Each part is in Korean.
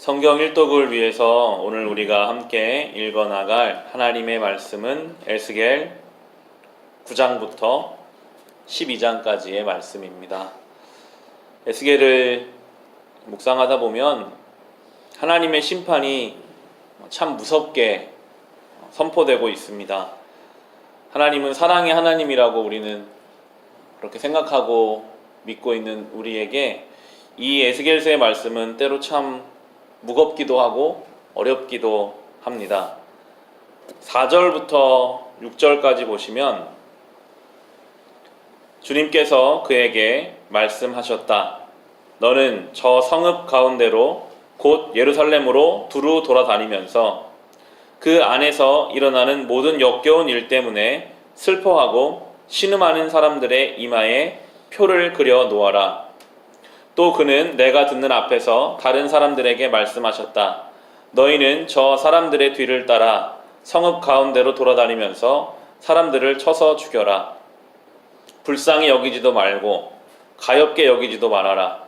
성경 일독을 위해서 오늘 우리가 함께 읽어 나갈 하나님의 말씀은 에스겔 9장부터 12장까지의 말씀입니다. 에스겔을 묵상하다 보면 하나님의 심판이 참 무섭게 선포되고 있습니다. 하나님은 사랑의 하나님이라고 우리는 그렇게 생각하고 믿고 있는 우리에게 이 에스겔서의 말씀은 때로 참 무겁기도 하고 어렵기도 합니다. 4절부터 6절까지 보시면 주님께서 그에게 말씀하셨다. 너는 저 성읍 가운데로 곧 예루살렘으로 두루 돌아다니면서 그 안에서 일어나는 모든 역겨운 일 때문에 슬퍼하고 신음하는 사람들의 이마에 표를 그려 놓아라. 또 그는 내가 듣는 앞에서 다른 사람들에게 말씀하셨다. 너희는 저 사람들의 뒤를 따라 성읍 가운데로 돌아다니면서 사람들을 쳐서 죽여라. 불쌍히 여기지도 말고 가엾게 여기지도 말아라.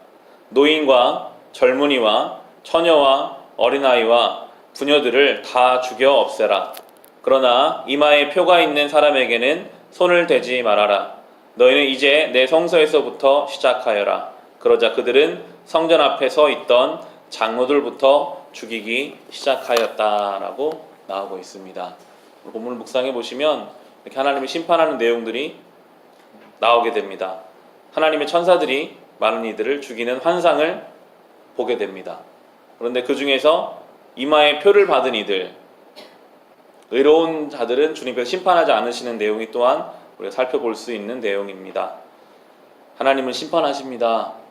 노인과 젊은이와 처녀와 어린아이와 부녀들을 다 죽여 없애라. 그러나 이마에 표가 있는 사람에게는 손을 대지 말아라. 너희는 이제 내 성소에서부터 시작하여라. 그러자 그들은 성전 앞에 서 있던 장로들부터 죽이기 시작하였다라고 나오고 있습니다. 본문을 묵상해 보시면 이렇게 하나님이 심판하는 내용들이 나오게 됩니다. 하나님의 천사들이 많은 이들을 죽이는 환상을 보게 됩니다. 그런데 그 중에서 이마에 표를 받은 이들, 의로운 자들은 주님께서 심판하지 않으시는 내용이 또한 우리가 살펴볼 수 있는 내용입니다. 하나님은 심판하십니다.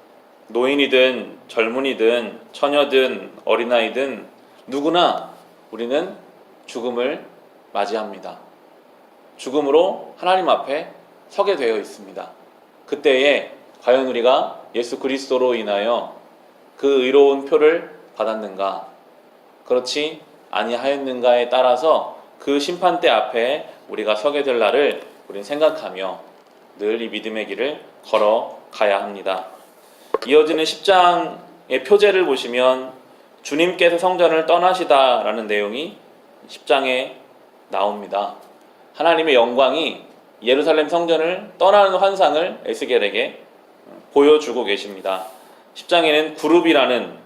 노인이든 젊은이든 처녀든 어린아이든 누구나 우리는 죽음을 맞이합니다. 죽음으로 하나님 앞에 서게 되어 있습니다. 그때에 과연 우리가 예수 그리스도로 인하여 그 의로운 표를 받았는가, 그렇지 아니하였는가에 따라서 그 심판대 앞에 우리가 서게 될 날을 우리는 생각하며 늘 이 믿음의 길을 걸어가야 합니다. 이어지는 10장의 표제를 보시면 주님께서 성전을 떠나시다라는 내용이 10장에 나옵니다. 하나님의 영광이 예루살렘 성전을 떠나는 환상을 에스겔에게 보여주고 계십니다. 10장에는 구룹이라는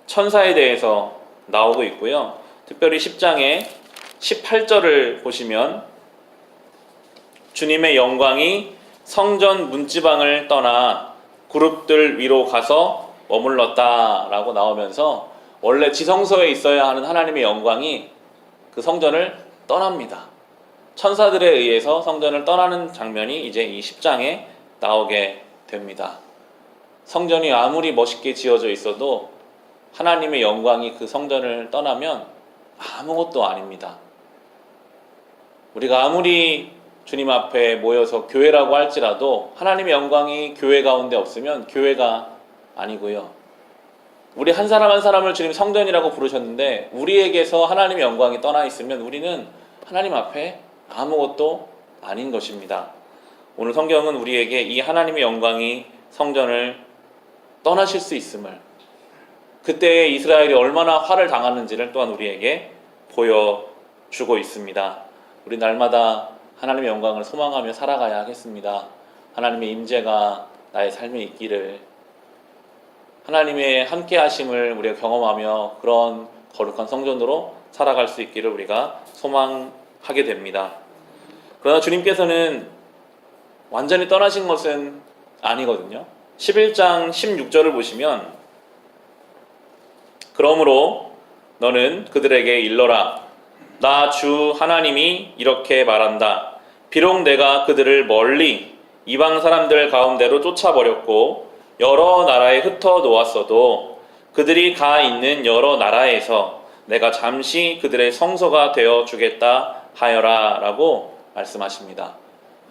천사에 대해서 나오고 있고요. 특별히 10장의 18절을 보시면 주님의 영광이 성전 문지방을 떠나 그룹들 위로 가서 머물렀다라고 나오면서 원래 지성소에 있어야 하는 하나님의 영광이 그 성전을 떠납니다. 천사들에 의해서 성전을 떠나는 장면이 이제 이 10장에 나오게 됩니다. 성전이 아무리 멋있게 지어져 있어도 하나님의 영광이 그 성전을 떠나면 아무것도 아닙니다. 우리가 아무리 주님 앞에 모여서 교회라고 할지라도 하나님의 영광이 교회 가운데 없으면 교회가 아니고요. 우리 한 사람 한 사람을 주님 성전이라고 부르셨는데 우리에게서 하나님의 영광이 떠나 있으면 우리는 하나님 앞에 아무것도 아닌 것입니다. 오늘 성경은 우리에게 이 하나님의 영광이 성전을 떠나실 수 있음을, 그때의 이스라엘이 얼마나 화를 당하는지를 또한 우리에게 보여주고 있습니다. 우리 날마다 하나님의 영광을 소망하며 살아가야 하겠습니다. 하나님의 임재가 나의 삶에 있기를, 하나님의 함께 하심을 우리가 경험하며 그런 거룩한 성전으로 살아갈 수 있기를 우리가 소망하게 됩니다. 그러나 주님께서는 완전히 떠나신 것은 아니거든요. 11장 16절을 보시면 그러므로 너는 그들에게 일러라. 나 주 하나님이 이렇게 말한다. 비록 내가 그들을 멀리 이방 사람들 가운데로 쫓아버렸고 여러 나라에 흩어 놓았어도 그들이 가 있는 여러 나라에서 내가 잠시 그들의 성소가 되어 주겠다 하여라 라고 말씀하십니다.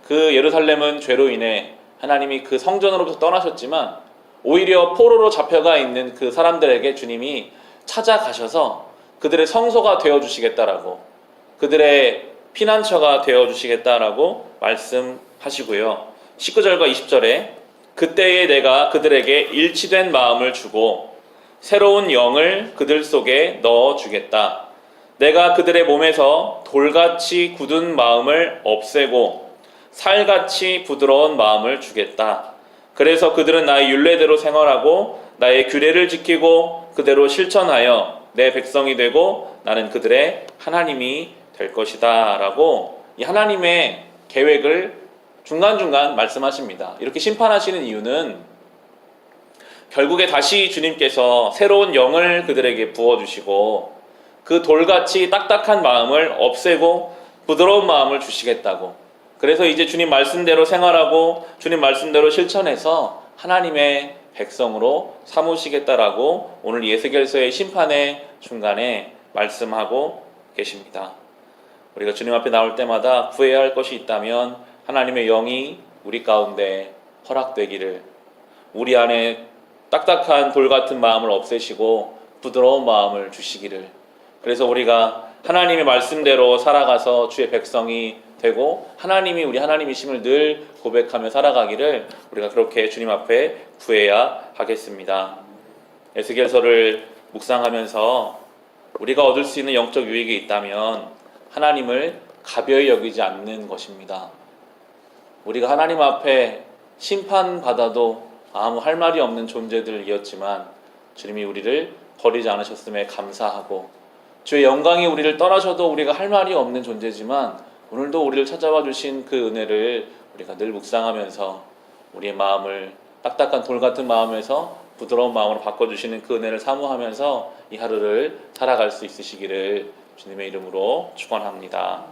그 예루살렘은 죄로 인해 하나님이 그 성전으로부터 떠나셨지만 오히려 포로로 잡혀가 있는 그 사람들에게 주님이 찾아가셔서 그들의 성소가 되어주시겠다라고, 그들의 피난처가 되어주시겠다라고 말씀하시고요. 19절과 20절에 그때에 내가 그들에게 일치된 마음을 주고 새로운 영을 그들 속에 넣어주겠다. 내가 그들의 몸에서 돌같이 굳은 마음을 없애고 살같이 부드러운 마음을 주겠다. 그래서 그들은 나의 율례대로 생활하고 나의 규례를 지키고 그대로 실천하여 내 백성이 되고 나는 그들의 하나님이 될 것이다 라고 이 하나님의 계획을 중간중간 말씀하십니다. 이렇게 심판하시는 이유는 결국에 다시 주님께서 새로운 영을 그들에게 부어주시고 그 돌같이 딱딱한 마음을 없애고 부드러운 마음을 주시겠다고. 그래서 이제 주님 말씀대로 생활하고 주님 말씀대로 실천해서 하나님의 백성으로 삼으시겠다라고 오늘 예스겔서의 심판의 중간에 말씀하고 계십니다. 우리가 주님 앞에 나올 때마다 구해야 할 것이 있다면 하나님의 영이 우리 가운데 허락되기를, 우리 안에 딱딱한 돌 같은 마음을 없애시고 부드러운 마음을 주시기를, 그래서 우리가 하나님의 말씀대로 살아가서 주의 백성이 되고 하나님이 우리 하나님이심을 늘 고백하며 살아가기를 우리가 그렇게 주님 앞에 구해야 하겠습니다. 에스겔서를 묵상하면서 우리가 얻을 수 있는 영적 유익이 있다면 하나님을 가벼이 여기지 않는 것입니다. 우리가 하나님 앞에 심판받아도 아무 할 말이 없는 존재들이었지만 주님이 우리를 버리지 않으셨음에 감사하고, 주의 영광이 우리를 떠나셔도 우리가 할 말이 없는 존재지만 오늘도 우리를 찾아와 주신 그 은혜를 우리가 늘 묵상하면서 우리의 마음을 딱딱한 돌 같은 마음에서 부드러운 마음으로 바꿔주시는 그 은혜를 사모하면서 이 하루를 살아갈 수 있으시기를 주님의 이름으로 축원합니다.